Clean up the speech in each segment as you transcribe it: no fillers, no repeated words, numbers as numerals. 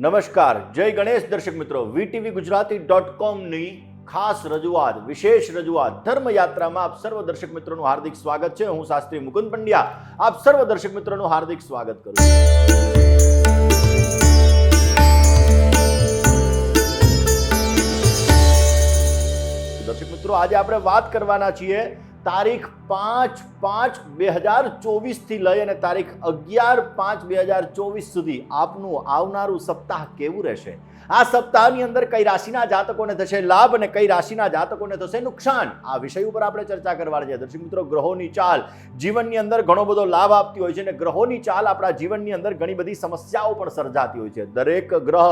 નમસ્કાર, જય ગણેશ દર્શક મિત્રો. વીટીવી ગુજરાતી.comની ખાસ રજૂઆત, વિશેષ રજૂઆત ધર્મયાત્રામાં આપ સર્વ દર્શક મિત્રોનું હાર્દિક સ્વાગત છે. હું શાસ્ત્રી મુકુંદ પંડ્યા આપ સર્વ દર્શક મિત્રોનું હાર્દિક સ્વાગત કરું છું. દર્શક મિત્રો, આજે આપણે વાત કરવાના છીએ તારીખ 5/5/2024 થી લઈ અને તારીખ 11/5/2024 સુધી આપનું આવનારું સપ્તાહ કેવું રહેશે. આ સપ્તાહની અંદર કઈ રાશિના જાતકોને થશે લાભ અને કઈ રાશિના જાતકોને થશે નુકસાન, આ વિષય ઉપર આપણે ચર્ચા કરવાની છે. દર્શક મિત્રો, ગ્રહોની ચાલ જીવનની અંદર ઘણો બધો લાભ આપતી હોય છે અને ગ્રહોની ચાલ આપણા જીવનની અંદર ઘણી બધી સમસ્યાઓ પણ સર્જાતી હોય છે. દરેક ગ્રહ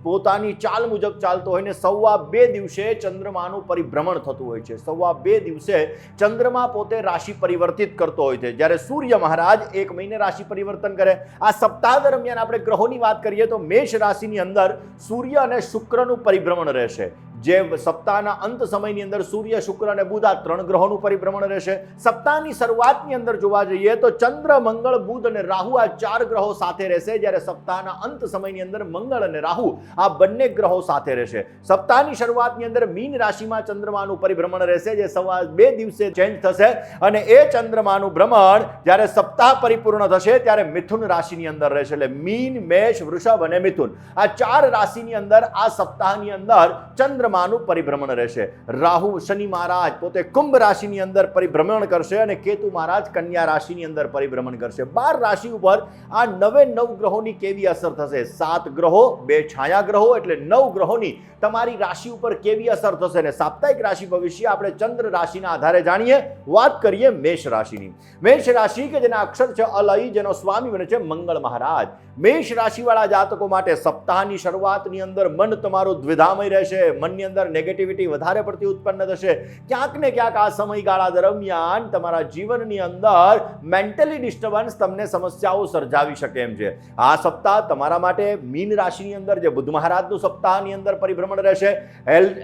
પોતાની ચાલ મુજબ ચાલતો હોય ને 2.25 દિવસે ચંદ્રમાનું પરિભ્રમણ થતું હોય છે. 2.25 દિવસે ચંદ્રમા પોતે રાશિ પરિવર્તિત કરતો હોય છે, જ્યારે સૂર્ય મહારાજ 1 મહિને રાશિ પરિવર્તન કરે. આ સપ્તાહ દરમિયાન આપણે ગ્રહોની વાત કરીએ તો મેષ રાશિની અંદર સૂર્ય અને શુક્રનું પરિભ્રમણ રહેશે. જે સપ્તાહના અંત સમયની અંદર સૂર્ય, શુક્ર અને બુધ આ 3 ગ્રહોનું પરિભ્રમણ રહેશે. સપ્તાહની શરૂઆતની અંદર જોવા જઈએ તો ચંદ્ર, મંગળ, બુધ અને રાહુ આ 4 ગ્રહો સાથે રહેશે, જ્યારે સપ્તાહના અંત સમયની અંદર મંગળ અને રાહુ આ બંને ગ્રહો સાથે રહેશે. સપ્તાહની શરૂઆતની અંદર મીન રાશિમાં ચંદ્રમાનું પરિભ્રમણ રહેશે, જે 2.25 દિવસે ચેન્જ થશે અને એ ચંદ્રમાનું ભ્રમણ જ્યારે સપ્તાહ પરિપૂર્ણ થશે ત્યારે મિથુન રાશિની અંદર રહેશે. એટલે મીન, મેષ, વૃષભ અને મિથુન આ 4 રાશિની અંદર આ સપ્તાહની અંદર ચંદ્રમાનું પરિભ્રમણ રહેશે. રાહુ, શનિ મહારાજ પોતે કુંભ રાશિની અંદર પરિભ્રમણ કરશે અને કેતુ મહારાજ કન્યા રાશિની અંદર પરિભ્રમણ કરશે. 12 રાશિ ઉપર આ 9 ગ્રહોની કેવી અસર થશે? 7 ગ્રહો, 2 છાયા ગ્રહો, એટલે 9 ગ્રહોની તમારી રાશિ ઉપર કેવી અસર થશે અને સાપ્તાહિક રાશિ ભવિષ્ય આપણે ચંદ્ર રાશિના આધારે જાણીએ. વાત કરીએ મેષ રાશિની. મેષ રાશિ કે જેના અક્ષર છે અલય, જેનો સ્વામી બને છે મંગળ મહારાજ. મેષ રાશિવાળા જાતકો માટે સપ્તાહની શરૂઆતની અંદર મન તમારું દ્વિધામય રહેશે. મનની અંદર નેગેટિવિટી વધારે પડતી ઉત્પન્ન થશે. ક્યાંક ને ક્યાંક આ સમયગાળા દરમિયાન તમારા જીવનની અંદર મેન્ટલી ડિસ્ટર્બન્સ તમને સમસ્યાઓ સર્જાવી શકે એમ છે. આ સપ્તાહ તમારા માટે મીન રાશિની અંદર જે બુધ મહારાજનું સપ્તાહની અંદર પરિભ્રમણ રહેશે.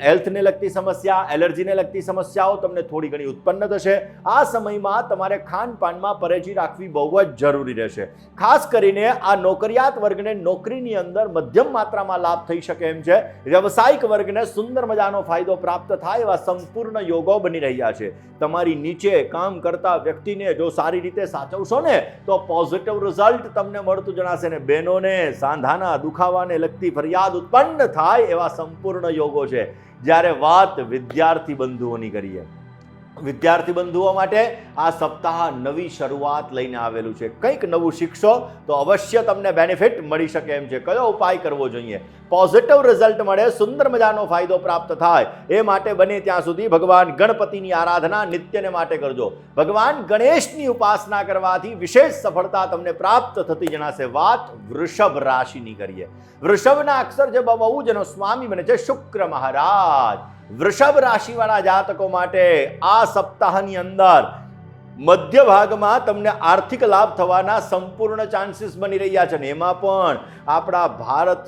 હેલ્થને લગતી સમસ્યા, એલર્જીને લગતી સમસ્યાઓ તમને થોડી ઘણી ઉત્પન્ન થશે. આ સમયમાં તમારે ખાનપાનમાં પરેજી રાખવી બહુ જ જરૂરી રહેશે. ખાસ કરીને આ નોકરિયાત વર્ગને નોકરીની અંદર મધ્યમ માત્રામાં લાભ થઈ શકે એમ છે. વ્યવસાયિક વર્ગને સુંદર મજાનો ફાયદો પ્રાપ્ત થાય એવા સંપૂર્ણ યોગો બની રહ્યા છે. તમારી નીચે કામ કરતા વ્યક્તિને જો સારી રીતે સાચવશો ને તો પોઝિટિવ રિઝલ્ટ તમને મળતું જણાશે. ને બહેનોને સાંધાના દુખાવાને લગતી ફરિયાદ ઉત્પન્ન થાય એવા સંપૂર્ણ યોગો છે. જ્યારે વાત વિદ્યાર્થી બંધુઓની કરીએ, વિદ્યાર્થી બંધુઓ માટે આ સપ્તાહ નવી શરૂઆત લઈને આવેલું છે. કંઈક નવું શીખશો તો અવશ્ય તમને બેનિફિટ મળી શકે એમ છે. કયો ઉપાય કરવો જોઈએ? પોઝિટિવ રિઝલ્ટ મળે, સુંદર મજાનો ફાયદો પ્રાપ્ત થાય એ માટે બને ત્યાં સુધી ભગવાન ગણપતિની આરાધના નિત્યને માટે કરજો. ભગવાન ગણેશની ઉપાસના કરવાથી વિશેષ સફળતા તમને પ્રાપ્ત થતી જણાશે. વાત વૃષભ રાશિની કરીએ. વૃષભના અક્ષર જે બહુ, જેનો સ્વામી બને છે શુક્ર મહારાજ. વૃષભ રાશિવાળા જાતકો માટે આ સપ્તાહની અંદર મધ્ય ભાગમાં તમને આર્થિક લાભ થવાના સંપૂર્ણ ચાન્સીસ બની રહ્યા છે. ને એમાં પણ આપણા ભારત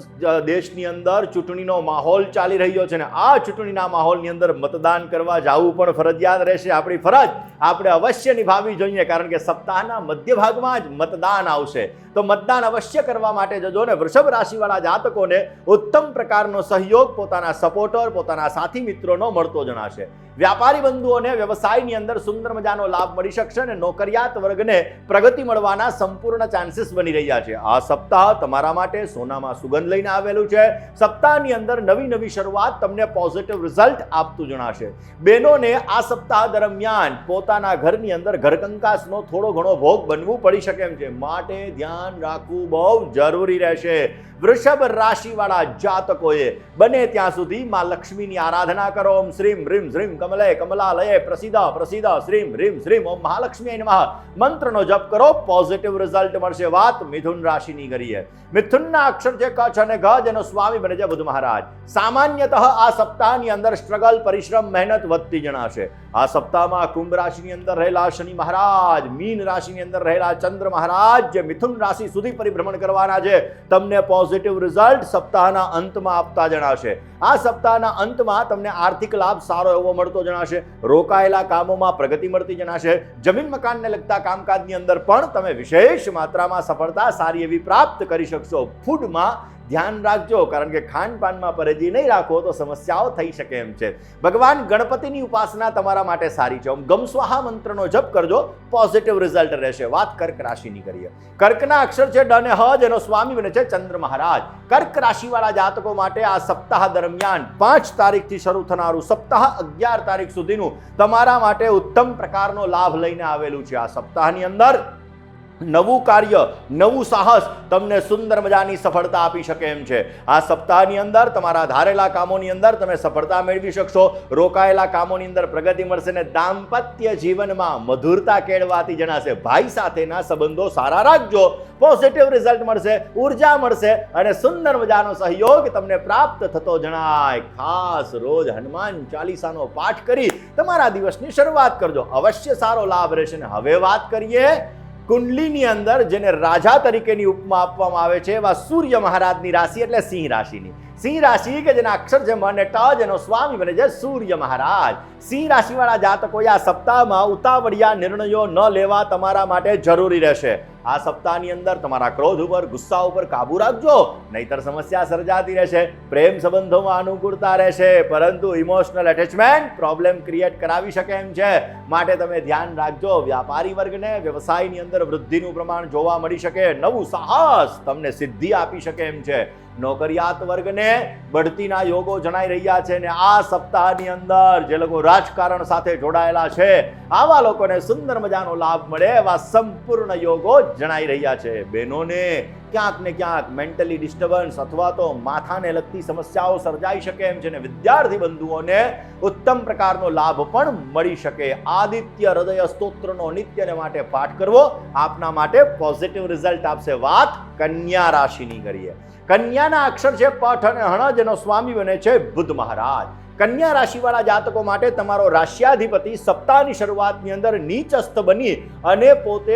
દેશની અંદર ચૂંટણીનો માહોલ ચાલી રહ્યો છે ને આ ચૂંટણીના માહોલની અંદર મતદાન કરવા જવું પણ ફરજિયાત રહેશે. આપણી ફરજ આપણે અવશ્ય નિભાવવી જોઈએ, કારણ કે સપ્તાહના મધ્ય ભાગમાં જ મતદાન આવશે. તો મતદાન અવશ્ય કરવા માટે જજો. ને વૃષભ રાશિવાળા જાતકોને ઉત્તમ પ્રકારનો સહયોગ પોતાના સપોર્ટર, પોતાના સાથી મિત્રોનો મળતો જણાશે. વ્યાપારી બંધુઓને વ્યવસાયની અંદર સુંદર મજાનો લાભ મળી શકશે અને નોકરિયાત વર્ગને પ્રગતિ મળવાના સંપૂર્ણ ચાન્સીસ બની રહ્યા છે. આ સપ્તાહ તમારા માટે સોનામાં સુગંધ લઈને આવેલું છે. સપ્તાહની અંદર નવી શરૂઆત તમને પોઝિટિવ રિઝલ્ટ આપતું જણાશે. બહેનોને આ સપ્તાહ દરમિયાન પોતાના ઘરની અંદર ઘરકંકાસનો થોડો ઘણો ભોગ બનવું પડી શકે એમ છે, માટે ધ્યાન રાખવું બહુ જરૂરી રહેશે. વૃષભ રાશિવાળા જાતકોએ બને ત્યાં સુધી માં લક્ષ્મીની આરાધના કરો. ઓમ શ્રીમ હ્રીમ શ્રીમ કમલે કમલાલયે પ્રસિદ્ધ પ્રસિદ્ધ શ્રીમ હ્રીમ શ્રીમ ઓમ મહાલક્ષ્મી નમઃ મંત્રનો જપ કરો, પોઝિટિવ રિઝલ્ટ મળશે. વાત મિથુન રાશિની કરીએ. મિથુનના અક્ષર છે ક, છ અને ઘ, જેનો સ્વામી બને છે બુધ મહારાજ. સામાન્યતઃ આ સપ્તાહની અંદર સ્ટ્રગલ, પરિશ્રમ, મહેનત વધતી જણાશે. આ સપ્તાહમાં કુંભ રાશિની અંદર રહેલા શનિ મહારાજ, મીન રાશિની અંદર રહેલા ચંદ્ર મહારાજ જે મિથુન રાશિ સુધી પરિભ્રમણ કરવાના છે, તમને પોઝિટિવ રિઝલ્ટ સપ્તાહના અંતમાં આપતા જણાશે. આ સપ્તાહના અંતમાં તમને આર્થિક લાભ સારો એવો મળતો જણાશે. રોકાયેલા કામોમાં પ્રગતિ મળતી જણાશે. જમીન મકાનને લગતા કામકાજની અંદર પણ તમે વિશેષ માત્રામાં સફળતા સારી એવી પ્રાપ્ત કરી શકશો. ફૂડમાં ધ્યાન રાખજો, કારણ કે ખાનપાનમાં પરેજી નહીં રાખો તો સમસ્યાઓ થઈ શકે એમ છે. ભગવાન ગણપતિની ઉપાસના તમારા માટે સારી છે. ગમ સ્વાહા મંત્રનો જપ કરજો, પોઝિટિવ રિઝલ્ટ રહેશે. વાત કર્ક રાશિની કરીએ. કર્કના અક્ષર છે ડ અને હ, જેનો સ્વામી બને છે ચંદ્ર મહારાજ. કર્ક રાશિવાળા જાતકો માટે આ સપ્તાહ દરમિયાન 5 તારીખથી શરૂ થનારું સપ્તાહ 11 તારીખ સુધીનું તમારા માટે ઉત્તમ પ્રકારનો લાભ લઈને આવેલું છે. આ સપ્તાહની અંદર નવું કાર્ય, નવું સાહસ તમને સુંદર મજાની સફળતા આપી શકે એમ છે. આ સપ્તાહની અંદર તમારા ધારેલા કામોની અંદર તમે સફળતા મેળવી શકશો. રોકાયેલા કામોની અંદર પ્રગતિ મળશે ને દાંપત્ય જીવનમાં મધુરતા કેળવાતી જણાશે. ભાઈ સાથેના સંબંધો સારા રાખજો, પોઝિટિવ રિઝલ્ટ મળશે, ઉર્જા મળશે અને સુંદર મજાનો સહયોગ તમને પ્રાપ્ત થતો જણાય. ખાસ રોજ હનુમાન ચાલીસાનો પાઠ કરી તમારા દિવસની શરૂઆત કરજો, અવશ્ય સારો લાભ રહેશે. ને હવે વાત કરીએ કુંડલીની અંદર જેને રાજા તરીકેની ઉપમા આપવામાં આવે છે એવા સૂર્ય મહારાજની રાશિ એટલે સિંહ રાશિની. સિંહ રાશિ કે જેના અક્ષર છે મ અને ટ, જેનો સ્વામી બને છે સૂર્ય મહારાજ. સિંહ રાશિવાળા જાતકોએ આ સપ્તાહમાં ઉતાવળિયા નિર્ણયો ન લેવા તમારા માટે જરૂરી રહેશે. આ સપ્તાહની અંદર તમારા ક્રોધ ઉપર, ગુસ્સા ઉપર કાબુ રાખજો, નહીતર સમસ્યા સર્જાતી રહેશે. પ્રેમ સંબંધોમાં અનુકૂળતા રહેશે, પરંતુ ઇમોશનલ એટેચમેન્ટ પ્રોબ્લેમ ક્રિએટ કરાવી શકે એમ છે. માટે તમે ધ્યાન રાખજો. વ્યાપારી વર્ગને વ્યવસાયની અંદર વૃદ્ધિનું પ્રમાણ જોવા મળી શકે. નવું સાહસ તમને સિદ્ધિ આપી શકે એમ છે. નોકરિયાત વર્ગને બઢતીના યોગો જણાઈ રહ્યા છે. ને આ સપ્તાહની અંદર જે લોકો રાજકારણ સાથે જોડાયેલા છે આવા લોકોને સુંદર મજાનો લાભ મળે એવા સંપૂર્ણ યોગો જણાઈ રહ્યા છે. બહેનોને ક્યાંક ને ક્યાંક મેન્ટલી ડિસ્ટર્બન્સ અથવા તો માથાને લગતી સમસ્યાઓ સર્જાઈ શકે એમ છે. ને વિદ્યાર્થી બંધુઓને ઉત્તમ પ્રકારનો લાભ પણ મળી શકે. આદિત્ય હૃદય સ્તોત્રનો નિત્યને માટે પાઠ કરવો આપના માટે પોઝિટિવ રિઝલ્ટ આપશે. વાત કન્યા રાશિની કરીએ. કન્યાના અક્ષર છે પઠ અને હણ, જેનો સ્વામી બને છે બુધ મહારાજ. કન્યા રાશિવાળા જાતકો માટે તમારો રાશિયાધિપતિ સપ્તાહની શરૂઆતની અંદર નીચસ્થ બની અને પોતે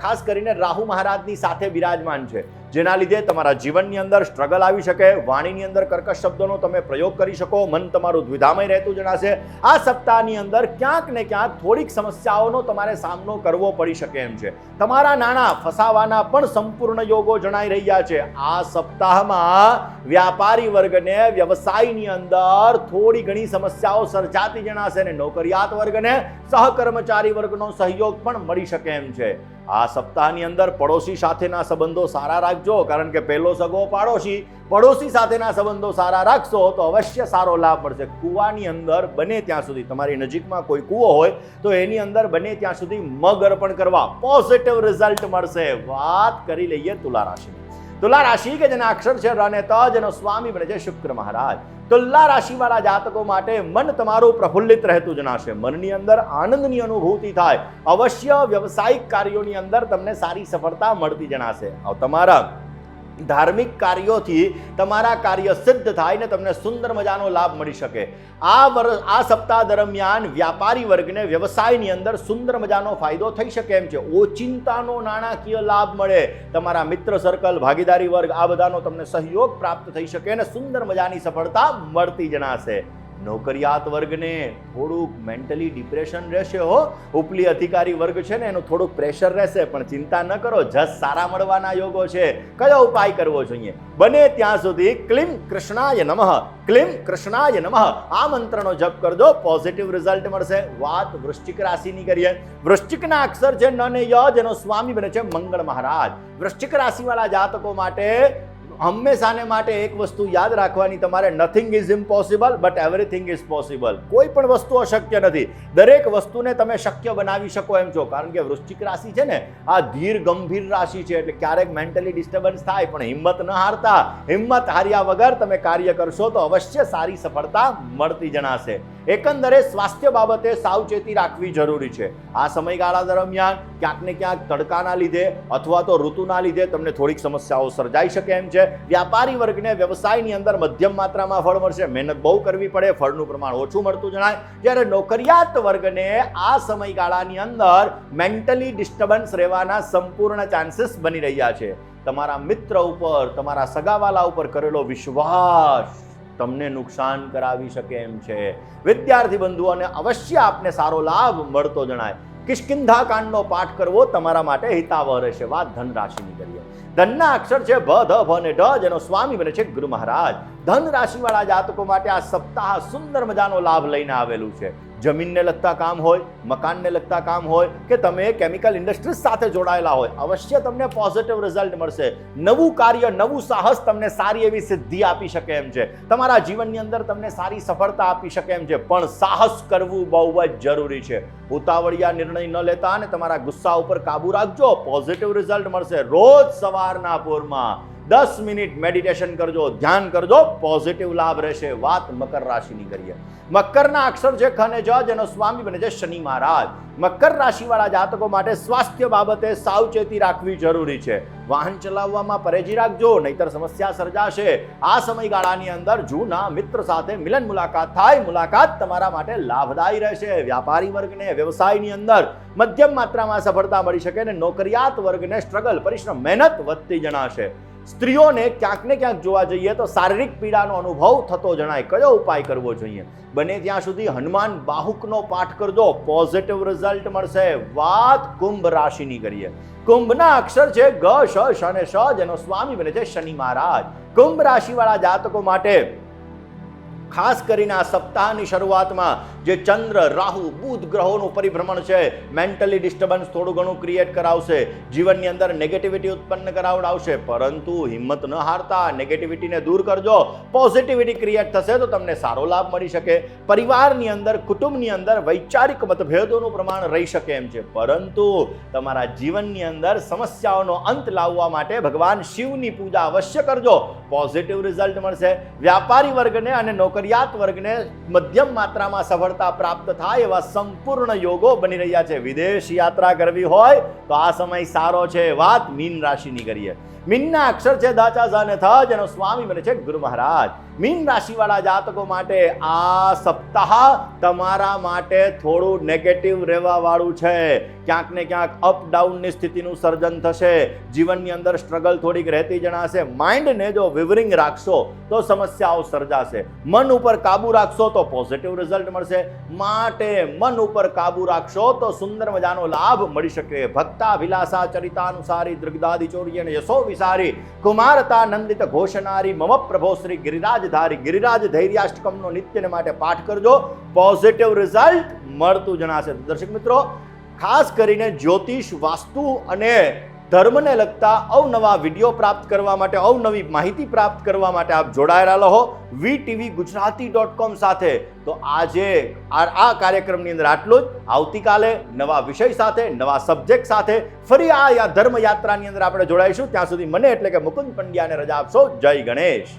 ખાસ કરીને રાહુ મહારાજની સાથે બિરાજમાન છે, જેના લીધે તમારા જીવનની અંદર સ્ટ્રગલ આવી શકે. વાણીની અંદર કર્કશ શબ્દોનો તમે પ્રયોગ કરી શકો. મન તમારું દ્વિધામય રહેતું જણાશે. આ સપ્તાહની અંદર ક્યાંક ને ક્યાંક થોડીક સમસ્યાઓનો તમારે સામનો કરવો પડી શકે એમ છે. તમારા નાણાં ફસાવાના પણ સંપૂર્ણ યોગો જણાઈ રહ્યા છે. આ સપ્તાહમાં વ્યાપારી વર્ગને વ્યવસાયની અંદર થોડી ઘણી સમસ્યાઓ સર્જાતી જણાશે. અને નોકરિયાત વર્ગને સહકર્મચારી વર્ગનો સહયોગ પણ મળી શકે એમ છે. આ સપ્તાહની અંદર પડોશી સાથેના સંબંધો સારા રાખજો, કારણ કે પહેલો સગો પડોશી સાથેના સંબંધો સારા રાખશો તો અવશ્ય સારો લાભ મળશે. કૂવાની અંદર બને ત્યાં સુધી, તમારી નજીકમાં કોઈ કૂવો હોય તો એની અંદર બને ત્યાં સુધી મગ અર્પણ કરવા, પોઝિટિવ રિઝલ્ટ મળશે. વાત કરી લઈએ તુલા રાશિની. તુલા રાશિ કે જેના અક્ષર છે ર અને ત, જેનો સ્વામી બને છે શુક્ર મહારાજ. તુલા રાશિવાળા જાતકો માટે મન તમારું પ્રફુલ્લિત રહેતું જણાશે. મનની અંદર આનંદની અનુભૂતિ થાય. અવશ્ય વ્યવસાયિક કાર્યોની અંદર તમને સારી સફળતા મળતી જણાશે. તમારા ધાર્મિક કાર્યોથી તમારા કાર્ય સિદ્ધ થાય ને તમને સુંદર મજાનો લાભ મળી શકે. આ સપ્તાહ દરમિયાન વ્યાપારી વર્ગને વ્યવસાયની અંદર સુંદર મજાનો ફાયદો થઈ શકે એમ છે. ઓચિંતાનો નાણાકીય લાભ મળે. તમારા મિત્ર સર્કલ, ભાગીદારી વર્ગ આ બધાનો તમને સહયોગ પ્રાપ્ત થઈ શકે અને સુંદર મજાની સફળતા મળતી જણાશે. નોકરિયાત વર્ગને થોડુંક મેન્ટલી ડિપ્રેશન રહેશે હો. ઉપલી અધિકારી વર્ગ છે ને એનું થોડુંક પ્રેશર રહેશે, પણ ચિંતા ન કરો, જસ સારા મળવાના યોગો છે. કયો ઉપાય કરવો જોઈએ? બને ત્યાં સુધી ક્લીમ કૃષ્ણાય નમઃ, ક્લીમ કૃષ્ણાય નમઃ આ મંત્રનો જપ કરજો, પોઝિટિવ રિઝલ્ટ મળશે. વાત વૃશ્ચિક રાશિની કરીએ. વૃશ્ચિકના અક્ષર છે ન અને ય, જેનો સ્વામી બને છે મંગળ મહારાજ. વૃશ્ચિક રાશિવાળા જાતકો માટે હંમેશાને માટે એક વસ્તુ યાદ રાખવાની તમારે, nothing is impossible but everything is possible. કોઈ પણ વસ્તુ અશક્ય નથી, દરેક વસ્તુને તમે શક્ય બનાવી શકો એમ છો. કારણ કે વૃશ્ચિક રાશિ છે ને આ ધીર ગંભીર રાશિ છે, એટલે ક્યારેક મેન્ટલી ડિસ્ટર્બન્સ થાય પણ હિંમત ન હારતા, હિંમત હાર્યા વગર તમે કાર્ય કરશો તો અવશ્ય સારી સફળતા મળતી જણાશે. એકંદરે સ્વાસ્થ્ય બાબતે સાવચેતી રાખવી જરૂરી છે. આ સમયગાળા દરમિયાન ક્યાંક ને ક્યાંક તડકાના લીધે અથવા તો ઋતુના લીધે તમને થોડીક સમસ્યાઓ સર્જાઈ શકે એમ છે. વ્યાપારી વર્ગને વ્યવસાયની અંદર મધ્યમ માત્રામાં ફળ મળશે. મહેનત બહુ કરવી પડે, ફળનું પ્રમાણ ઓછું મળતું જણાય. જ્યારે નોકરિયાત વર્ગને આ સમયગાળાની અંદર મેન્ટલી ડિસ્ટર્બન્સ રહેવાના સંપૂર્ણ ચાન્સીસ બની રહ્યા છે. તમારા મિત્ર ઉપર, તમારા સગાવાલા ઉપર કરેલો વિશ્વાસ તમને નુકસાન કરાવી શકે એમ છે. વિદ્યાર્થી બંધુઓને અવશ્ય આપને સારો લાભ મળતો જણાય. કિષ્કિંધા કાંડનો પાઠ કરવો તમારા માટે હિતાવહ રહેશે. વાત ધન રાશિની કરીએ. ધનના અક્ષર છે ભ, ધ, ભ અને ઢ, જેનો સ્વામી બને છે ગુરુ મહારાજ. ધન રાશિવાળા જાતકો માટે આ સપ્તાહ સુંદર મજાનો લાભ લઈને આવેલું છે. જમીનને લગતા કામ હોય, મકાનને લગતા કામ હોય કે તમે કેમિકલ ઇન્ડસ્ટ્રીઝ સાથે જોડાયેલા હોય, અવશ્ય તમને પોઝિટિવ રિઝલ્ટ મળશે. નવું કાર્ય, નવું સાહસ તમને સારી એવી સિદ્ધિ આપી શકે એમ છે. તમારા જીવનની અંદર તમને સારી સફળતા આપી શકે એમ છે. પણ સાહસ કરવું બહુ જ જરૂરી છે. ઉતાવળિયા નિર્ણય ન લેતા અને તમારા ગુસ્સા ઉપર કાબુ રાખજો, પોઝિટિવ રિઝલ્ટ મળશે. રોજ સવારના પોરમાં 10 મિનિટ મેડિટેશન કરજો, ધ્યાન કરજો, પોઝિટિવ લાભ રહેશે. વાત મકર રાશિની કરીએ. મકરના અક્ષર છે ખ અને જ, જેનો સ્વામી બને છે શનિ મહારાજ. મકર રાશિવાળા જાતકો માટે સ્વાસ્થ્ય બાબતે સાવચેતી રાખવી જરૂરી છે. વાહન ચલાવવામાં પરેજી રાખજો, નહીતર સમસ્યા સર્જાશે. આ સમયગાળાની અંદર જૂના મિત્ર સાથે મિલન મુલાકાત થાય. મુલાકાત તમારા માટે લાભદાયી રહેશે. વ્યાપારી વર્ગને વ્યવસાયની અંદર મધ્યમ માત્રામાં સફળતા મળી શકે અને નોકરિયાત વર્ગને સ્ટ્રગલ, પરિશ્રમ, મહેનત વધતી જણાશે. સ્ત્રીઓને ક્યાંક ને ક્યાંક જોવા જઈએ તો શારીરિક પીડાનો અનુભવ થતો જણાય. કયો ઉપાય કરવો જોઈએ? બને ત્યાં સુધી હનુમાન બાહુકનો પાઠ કરજો, પોઝિટિવ રિઝલ્ટ મળશે. વાત કુંભ રાશિની કરીએ. કુંભના અક્ષર છે ગ, શ, શ અને શ, જેનો સ્વામી બને છે શનિ મહારાજ. કુંભ રાશિવાળા જાતકો માટે ખાસ કરીને આ સપ્તાહની શરૂઆતમાં જે ચંદ્ર, રાહુ, બુધ ગ્રહોનું પરિભ્રમણ છે, મેન્ટલી ડિસ્ટર્બન્સ થોડું ઘણું ક્રિએટ કરાવશે. જીવનની અંદર નેગેટિવિટી ઉત્પન્ન કરાવડાવશે. પરંતુ હિંમત ન હારતા નેગેટિવિટીને દૂર કરજો. પોઝિટિવિટી ક્રિએટ થશે તો તમને સારો લાભ મળી શકે. પરિવારની અંદર, કુટુંબની અંદર વૈચારિક મતભેદોનું પ્રમાણ રહી શકે એમ છે. પરંતુ તમારા જીવનની અંદર સમસ્યાઓનો અંત લાવવા માટે ભગવાન શિવની પૂજા અવશ્ય કરજો, પોઝિટિવ રિઝલ્ટ મળશે. વ્યાપારી વર્ગને અને નોકરિયાત વર્ગને મધ્યમ માત્રામાં સફળતા પ્રાપ્ત થાય એવા સંપૂર્ણ યોગો બની રહ્યા છે. વિદેશ યાત્રા કરવી હોય તો આ સમય સારો છે. વાત મીન રાશિની કરીએ. મીનના અક્ષર છે દ, ચ, ઝ અને થ, જેનો સ્વામી બને છે ગુરુ મહારાજ. મીન રાશિવાળા જાતકો માટે આ સપ્તાહ તમારા માટે થોડું નેગેટિવ રહેવા વાળું છે. ક્યાંક ને ક્યાંક અપડાઉનની સ્થિતિનું સર્જન થશે. જીવનની અંદર સ્ટ્રગલ થોડીક રહેતી જણાશે. માઇન્ડને જો વિવરિંગ રાખશો તો સમસ્યાઓ સર્જાશે. મન ઉપર કાબુ રાખશો તો પોઝિટિવ રિઝલ્ટ મળશે. માટે મન ઉપર કાબુ રાખશો તો સુંદર મજાનો લાભ મળી શકે. ભક્તાભિલાષા ચરિતાનુસારી દૃગ્દાદિ ચોર્ય યશો વિસારી કુમારતા નંદિત ઘોષનારી મમ પ્રભો શ્રી ગિરિરાજધારી ગિરિરાજ ધૈર્યાષ્ટકમનો નિત્યને માટે પાઠ કરજો, પોઝિટિવ રિઝલ્ટ મળતું જણાશે. દર્શક મિત્રો, ખાસ કરીને જ્યોતિષ, વાસ્તુ અને ધર્મને લગતા અવનવા વિડીયો પ્રાપ્ત કરવા માટે, અવનવી માહિતી પ્રાપ્ત કરવા માટે આપ જોડાયેલા રહો VTVGujarati.com સાથે. તો આજે આ કાર્યક્રમની અંદર આટલું જ. આવતીકાલે નવા વિષય સાથે, નવા સબ્જેક્ટ સાથે ફરી આ ધર્મ યાત્રાની અંદર આપણે જોડાઈશું. ત્યાં સુધી મને એટલે કે મુકુંદ પંડ્યાને રજા આપશો. જય ગણેશ.